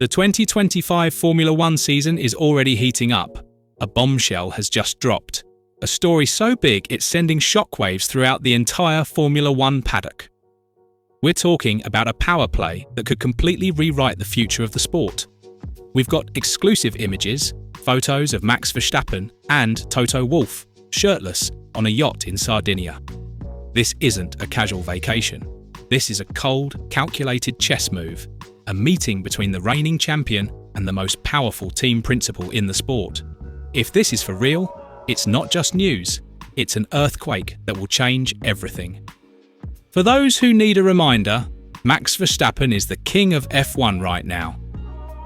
The 2025 Formula One season is already heating up. A bombshell has just dropped. A story so big it's sending shockwaves throughout the entire Formula One paddock. We're talking about a power play that could completely rewrite the future of the sport. We've got exclusive images, photos of Max Verstappen and Toto Wolff, shirtless, on a yacht in Sardinia. This isn't a casual vacation. This is a cold, calculated chess move, a meeting between the reigning champion and the most powerful team principal in the sport. If this is for real, it's not just news, it's an earthquake that will change everything. For those who need a reminder, Max Verstappen is the king of F1 right now.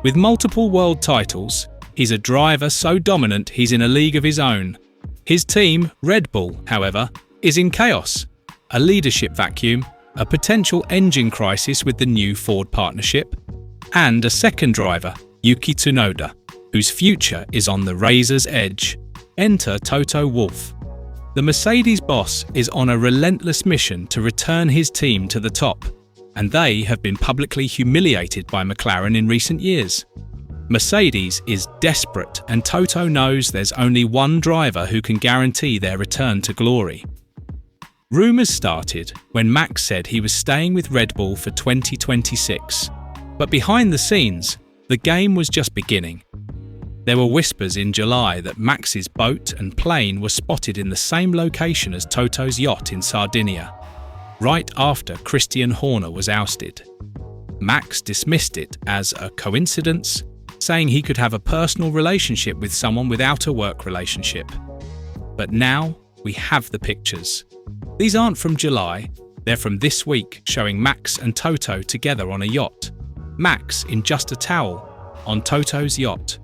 With multiple world titles, he's a driver so dominant he's in a league of his own. His team, Red Bull, however, is in chaos. A leadership vacuum, a potential engine crisis with the new Ford partnership, and a second driver, Yuki Tsunoda, whose future is on the razor's edge. Enter Toto Wolff. The Mercedes boss is on a relentless mission to return his team to the top, and they have been publicly humiliated by McLaren in recent years. Mercedes is desperate, and Toto knows there's only one driver who can guarantee their return to glory. Rumours started when Max said he was staying with Red Bull for 2026, but behind the scenes, the game was just beginning. There were whispers in July that Max's boat and plane were spotted in the same location as Toto's yacht in Sardinia, right after Christian Horner was ousted. Max dismissed it as a coincidence, saying he could have a personal relationship with someone without a work relationship. But now we have the pictures. These aren't from July, they're from this week, showing Max and Toto together on a yacht. Max in just a towel, on Toto's yacht.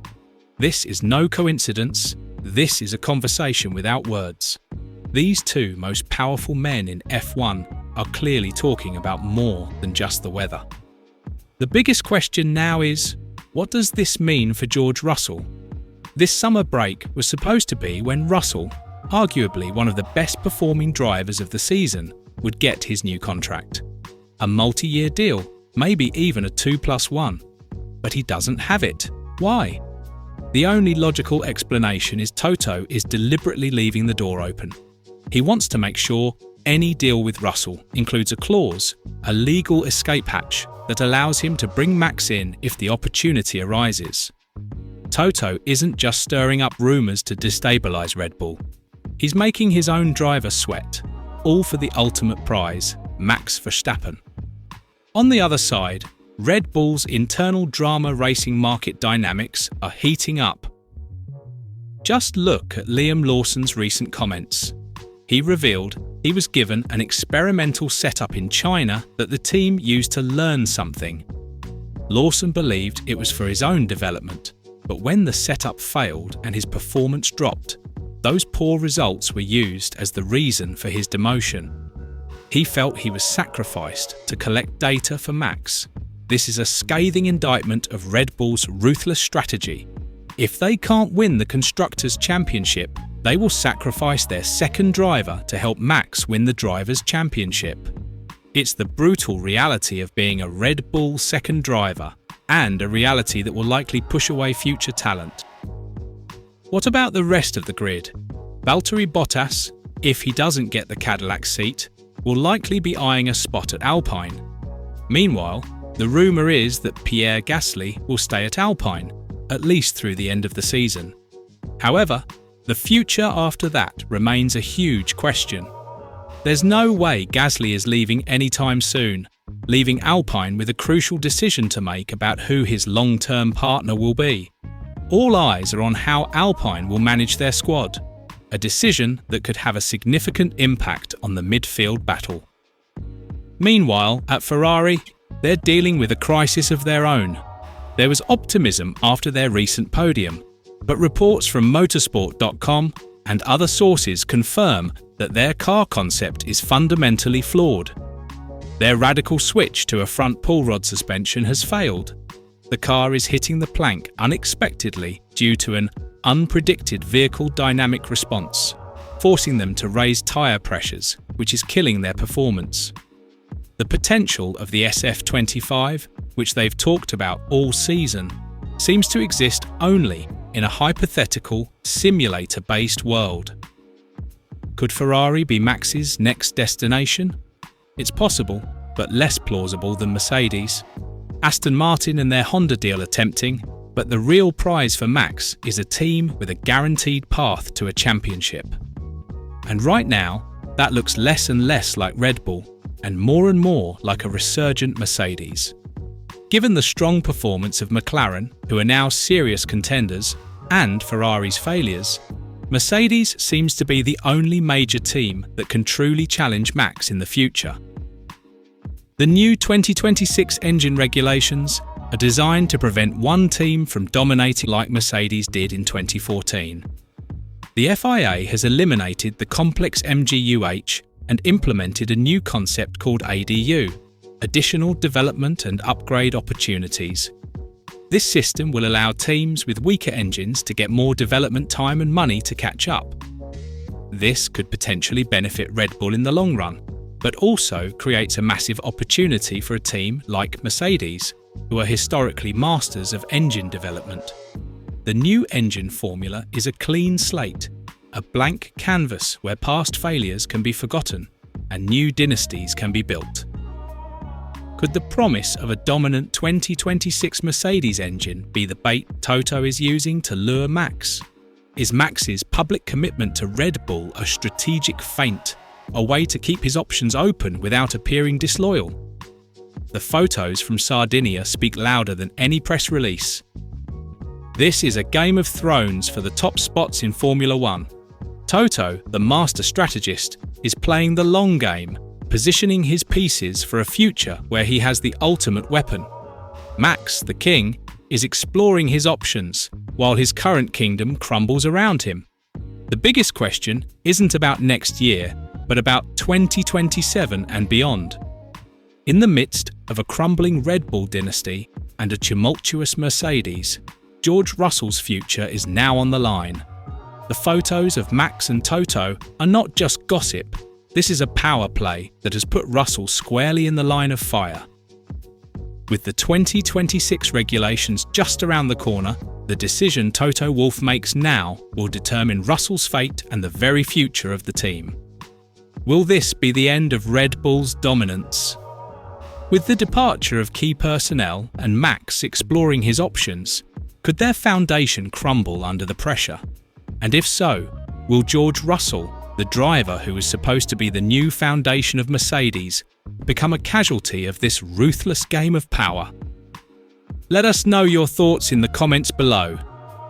This is no coincidence, this is a conversation without words. These two most powerful men in F1 are clearly talking about more than just the weather. The biggest question now is, what does this mean for George Russell? This summer break was supposed to be when Russell, arguably one of the best performing drivers of the season, would get his new contract. A multi-year deal, maybe even a 2+1. But he doesn't have it. Why? The only logical explanation is Toto is deliberately leaving the door open. He wants to make sure any deal with Russell includes a clause, a legal escape hatch, that allows him to bring Max in if the opportunity arises. Toto isn't just stirring up rumours to destabilise Red Bull. He's making his own driver sweat, all for the ultimate prize, Max Verstappen. On the other side, Red Bull's internal drama racing market dynamics are heating up. Just look at Liam Lawson's recent comments. He revealed he was given an experimental setup in China that the team used to learn something. Lawson believed it was for his own development, but when the setup failed and his performance dropped, those poor results were used as the reason for his demotion. He felt he was sacrificed to collect data for Max. This is a scathing indictment of Red Bull's ruthless strategy. If they can't win the Constructors' Championship, they will sacrifice their second driver to help Max win the Drivers' Championship. It's the brutal reality of being a Red Bull second driver, and a reality that will likely push away future talent. What about the rest of the grid? Valtteri Bottas, if he doesn't get the Cadillac seat, will likely be eyeing a spot at Alpine. Meanwhile, the rumour is that Pierre Gasly will stay at Alpine, at least through the end of the season. However, the future after that remains a huge question. There's no way Gasly is leaving anytime soon, leaving Alpine with a crucial decision to make about who his long-term partner will be. All eyes are on how Alpine will manage their squad, a decision that could have a significant impact on the midfield battle. Meanwhile, at Ferrari, they're dealing with a crisis of their own. There was optimism after their recent podium, but reports from motorsport.com and other sources confirm that their car concept is fundamentally flawed. Their radical switch to a front pull rod suspension has failed. The car is hitting the plank unexpectedly due to an unpredicted vehicle dynamic response, forcing them to raise tyre pressures, which is killing their performance. The potential of the SF25, which they've talked about all season, seems to exist only in a hypothetical, simulator-based world. Could Ferrari be Max's next destination? It's possible, but less plausible than Mercedes. Aston Martin and their Honda deal are tempting, but the real prize for Max is a team with a guaranteed path to a championship. And right now, that looks less and less like Red Bull and more like a resurgent Mercedes. Given the strong performance of McLaren, who are now serious contenders, and Ferrari's failures, Mercedes seems to be the only major team that can truly challenge Max in the future. The new 2026 engine regulations are designed to prevent one team from dominating like Mercedes did in 2014. The FIA has eliminated the complex MGUH and implemented a new concept called ADU, Additional Development and Upgrade Opportunities. This system will allow teams with weaker engines to get more development time and money to catch up. This could potentially benefit Red Bull in the long run, but also creates a massive opportunity for a team like Mercedes, who are historically masters of engine development. The new engine formula is a clean slate, a blank canvas where past failures can be forgotten and new dynasties can be built. Could the promise of a dominant 2026 Mercedes engine be the bait Toto is using to lure Max? Is Max's public commitment to Red Bull a strategic feint, a way to keep his options open without appearing disloyal? The photos from Sardinia speak louder than any press release. This is a Game of Thrones for the top spots in Formula One. Toto, the master strategist, is playing the long game, positioning his pieces for a future where he has the ultimate weapon. Max, the king, is exploring his options, while his current kingdom crumbles around him. The biggest question isn't about next year, but about 2027 and beyond. In the midst of a crumbling Red Bull dynasty and a tumultuous Mercedes, George Russell's future is now on the line. The photos of Max and Toto are not just gossip. This is a power play that has put Russell squarely in the line of fire. With the 2026 regulations just around the corner, the decision Toto Wolff makes now will determine Russell's fate and the very future of the team. Will this be the end of Red Bull's dominance? With the departure of key personnel and Max exploring his options, could their foundation crumble under the pressure? And if so, will George Russell, the driver who is supposed to be the new foundation of Mercedes, become a casualty of this ruthless game of power? Let us know your thoughts in the comments below.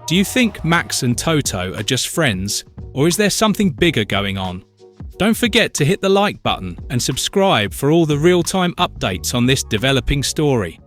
Do you think Max and Toto are just friends, or is there something bigger going on? Don't forget to hit the like button and subscribe for all the real-time updates on this developing story.